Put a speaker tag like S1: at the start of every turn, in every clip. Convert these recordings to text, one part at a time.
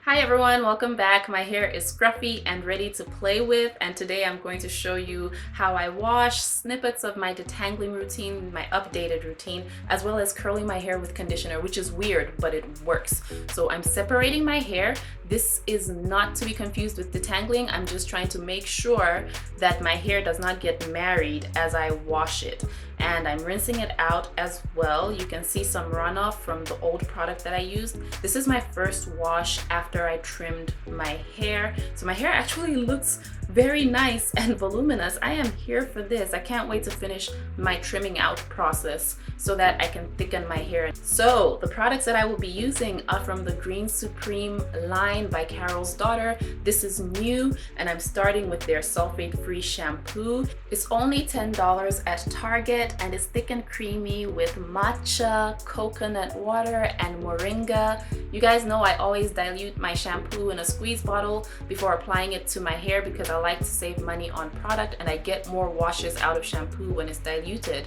S1: Hi everyone, welcome back. My hair is scruffy and ready to play with, and today I'm going to show you how I wash, snippets of my detangling routine, my updated routine, as well as curling my hair with conditioner, which is weird, but it works. So I'm separating my hair. This is not to be confused with detangling. I'm just trying to make sure that my hair does not get married as I wash it. And I'm rinsing it out as well. You can see some runoff from the old product that I used. This is my first wash after I trimmed my hair. So my hair actually looks very nice and voluminous. I am here for this. I can't wait to finish my trimming out process so that I can thicken my hair. So the products that I will be using are from the Green Supreme line by Carol's Daughter. This is new and I'm starting with their sulfate-free shampoo. It's only $10 at Target and it's thick and creamy with matcha, coconut water, and moringa. You guys know I always dilute my shampoo in a squeeze bottle before applying it to my hair because I like to save money on product, and I get more washes out of shampoo when it's diluted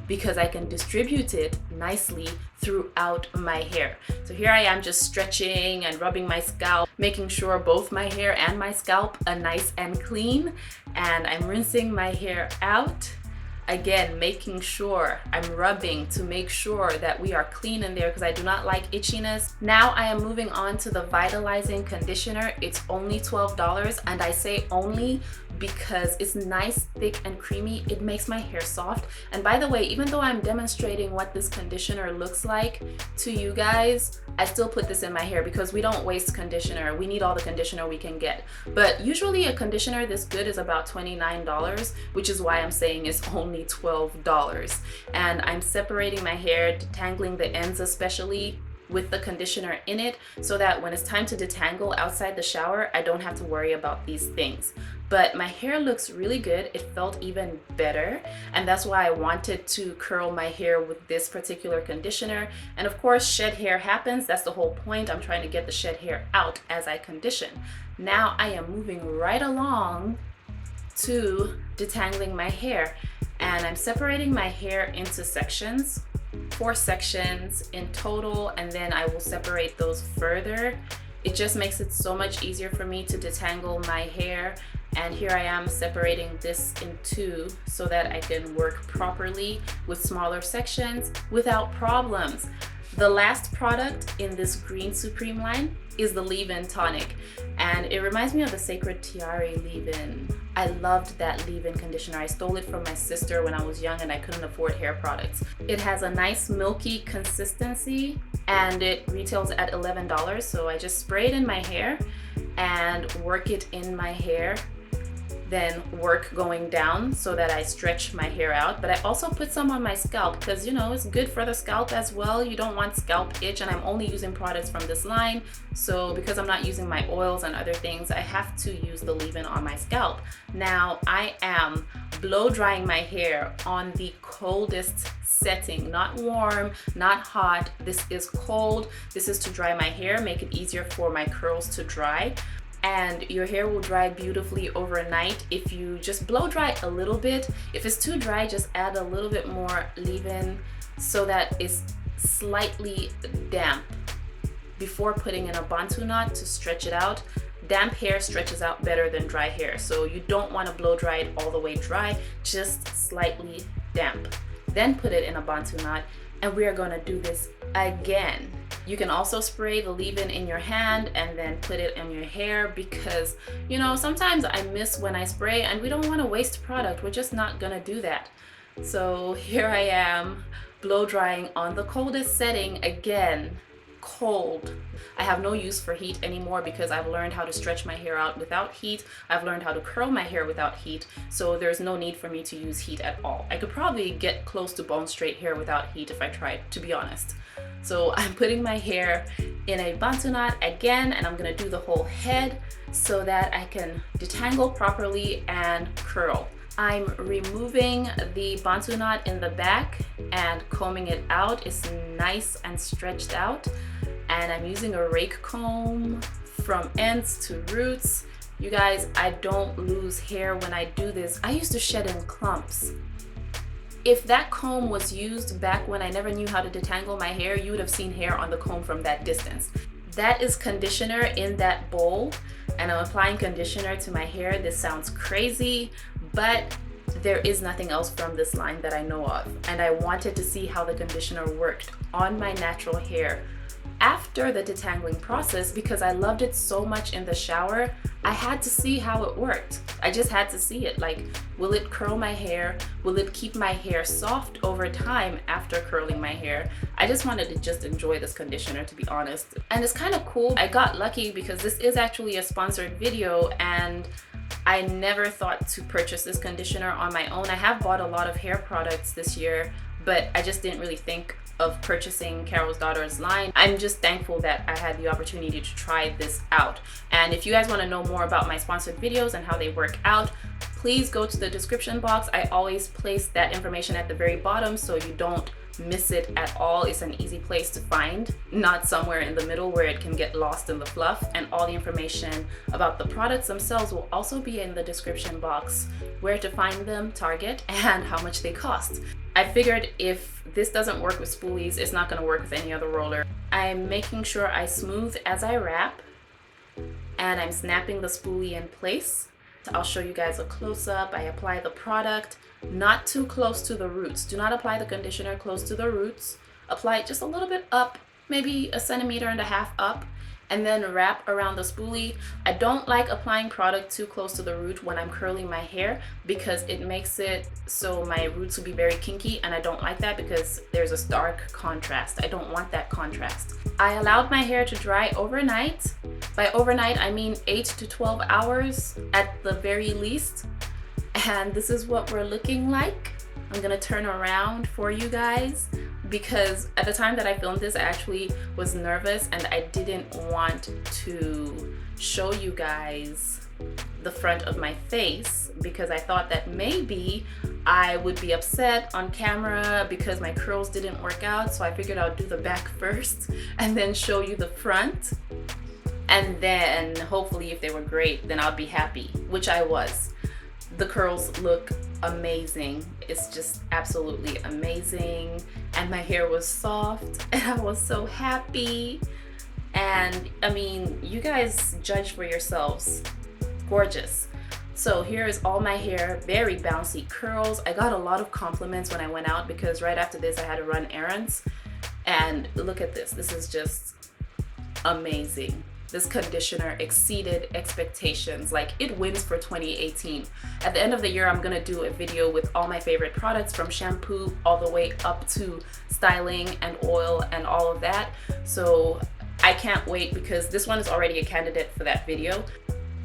S1: because I can distribute it nicely throughout my hair. So here I am just stretching and rubbing my scalp, making sure both my hair and my scalp are nice and clean, and I'm rinsing my hair out. Again, making sure I'm rubbing to make sure that we are clean in there because I do not like itchiness. Now I am moving on to the vitalizing conditioner. It's only $12, and I say only because it's nice, thick, and creamy. It makes my hair soft. And by the way, even though I'm demonstrating what this conditioner looks like to you guys, I still put this in my hair because we don't waste conditioner. We need all the conditioner we can get. But usually a conditioner this good is about $29, which is why I'm saying it's only $12. And I'm separating my hair, detangling the ends especially with the conditioner in it so that when it's time to detangle outside the shower, I don't have to worry about these things. But my hair looks really good. It felt even better, and that's why I wanted to curl my hair with this particular conditioner. And of course, shed hair happens. That's the whole point. I'm trying to get the shed hair out as I condition. Now I am moving right along to detangling my hair, and I'm separating my hair into sections, 4 sections in total, and then I will separate those further. It just makes it so much easier for me to detangle my hair. And here I am separating this in 2 so that I can work properly with smaller sections without problems. The last product in this Green Supreme line is the leave-in tonic, and it reminds me of the Sacred Tiare leave-in. I loved that leave-in conditioner. I stole it from my sister when I was young and I couldn't afford hair products. It has a nice milky consistency and it retails at $11, so I just spray it in my hair and work it in my hair, then work going down so that I stretch my hair out. But I also put some on my scalp because, you know, it's good for the scalp as well. You don't want scalp itch, and I'm only using products from this line. So because I'm not using my oils and other things, I have to use the leave-in on my scalp. Now I am blow drying my hair on the coldest setting, not warm, not hot. This is cold. This is to dry my hair, make it easier for my curls to dry. And your hair will dry beautifully overnight if you just blow dry a little bit. If it's too dry, just add a little bit more leave-in so that it's slightly damp before putting in a bantu knot to stretch it out. Damp hair stretches out better than dry hair, so you don't want to blow dry it all the way dry, just slightly damp. Then put it in a bantu knot, and we are going to do this again. You can also spray the leave-in in your hand and then put it in your hair because, you know, sometimes I miss when I spray and we don't want to waste product. We're just not gonna do that. So here I am blow drying on the coldest setting again. Cold. I have no use for heat anymore because I've learned how to stretch my hair out without heat. I've learned how to curl my hair without heat, so there's no need for me to use heat at all. I could probably get close to bone straight hair without heat if I tried, to be honest. So I'm putting my hair in a bantu knot again, and I'm gonna do the whole head so that I can detangle properly and curl. I'm removing the bantu knot in the back and combing it out. It's nice and stretched out. And I'm using a rake comb from ends to roots. You guys, I don't lose hair when I do this. I used to shed in clumps. If that comb was used back when I never knew how to detangle my hair, you would have seen hair on the comb from that distance. that is conditioner in that bowl, and I'm applying conditioner to my hair. This sounds crazy, but there is nothing else from this line that I know of, and I wanted to see how the conditioner worked on my natural hair after the detangling process because I loved it so much in the shower. I had to see how it worked. I just had to see it. Like, will it curl my hair? Will it keep my hair soft over time after curling my hair? I just wanted to just enjoy this conditioner, to be honest. And it's kind of cool. I got lucky because this is actually a sponsored video, and I never thought to purchase this conditioner on my own. I have bought a lot of hair products this year, but I just didn't really think of purchasing Carol's Daughter's line. I'm just thankful that I had the opportunity to try this out. And if you guys want to know more about my sponsored videos and how they work out, please go to the description box. I always place that information at the very bottom so you don't miss it at all. It's an easy place to find, not somewhere in the middle where it can get lost in the fluff. And all the information about the products themselves will also be in the description box, where to find them, Target, and how much they cost. I figured if this doesn't work with spoolies, it's not going to work with any other roller. I'm making sure I smooth as I wrap, and I'm snapping the spoolie in place. I'll show you guys a close-up. I apply the product not too close to the roots. Do not apply the conditioner close to the roots. Apply it just a little bit up, maybe 1.5 centimeters up, and then wrap around the spoolie. I don't like applying product too close to the root when I'm curling my hair because it makes it so my roots will be very kinky, and I don't like that because there's a stark contrast. I don't want that contrast. I allowed my hair to dry overnight. By overnight, I mean 8 to 12 hours at the very least. And this is what we're looking like. I'm gonna turn around for you guys because at the time that I filmed this, I actually was nervous and I didn't want to show you guys the front of my face because I thought that maybe I would be upset on camera because my curls didn't work out. So I figured I'll do the back first and then show you the front. And then hopefully if they were great, then I'll be happy, which I was. The curls look amazing. It's just absolutely amazing. And my hair was soft and I was so happy. And I mean, you guys judge for yourselves. Gorgeous. So here is all my hair, very bouncy curls. I got a lot of compliments when I went out because right after this I had to run errands. And look at this. This is just amazing. This conditioner exceeded expectations. Like, it wins for 2018. At the end of the year, I'm gonna do a video with all my favorite products, from shampoo all the way up to styling and oil and all of that. So I can't wait because this one is already a candidate for that video.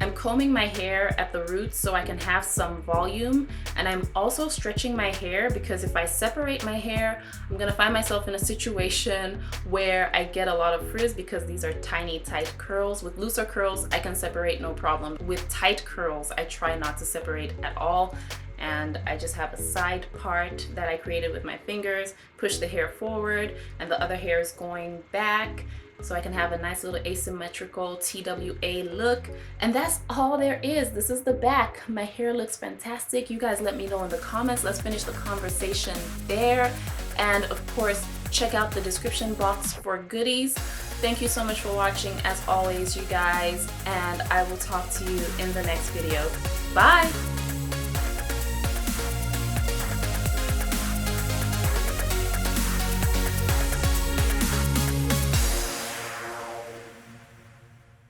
S1: I'm combing my hair at the roots so I can have some volume, and I'm also stretching my hair because if I separate my hair, I'm gonna find myself in a situation where I get a lot of frizz because these are tiny, tight curls. With looser curls, I can separate no problem. With tight curls, I try not to separate at all. And I just have a side part that I created with my fingers, push the hair forward, and the other hair is going back, so I can have a nice little asymmetrical TWA look. And that's all there is. This is the back. My hair looks fantastic. You guys let me know in the comments. Let's finish the conversation there. And of course, check out the description box for goodies. Thank you so much for watching, as always, you guys, and I will talk to you in the next video. Bye!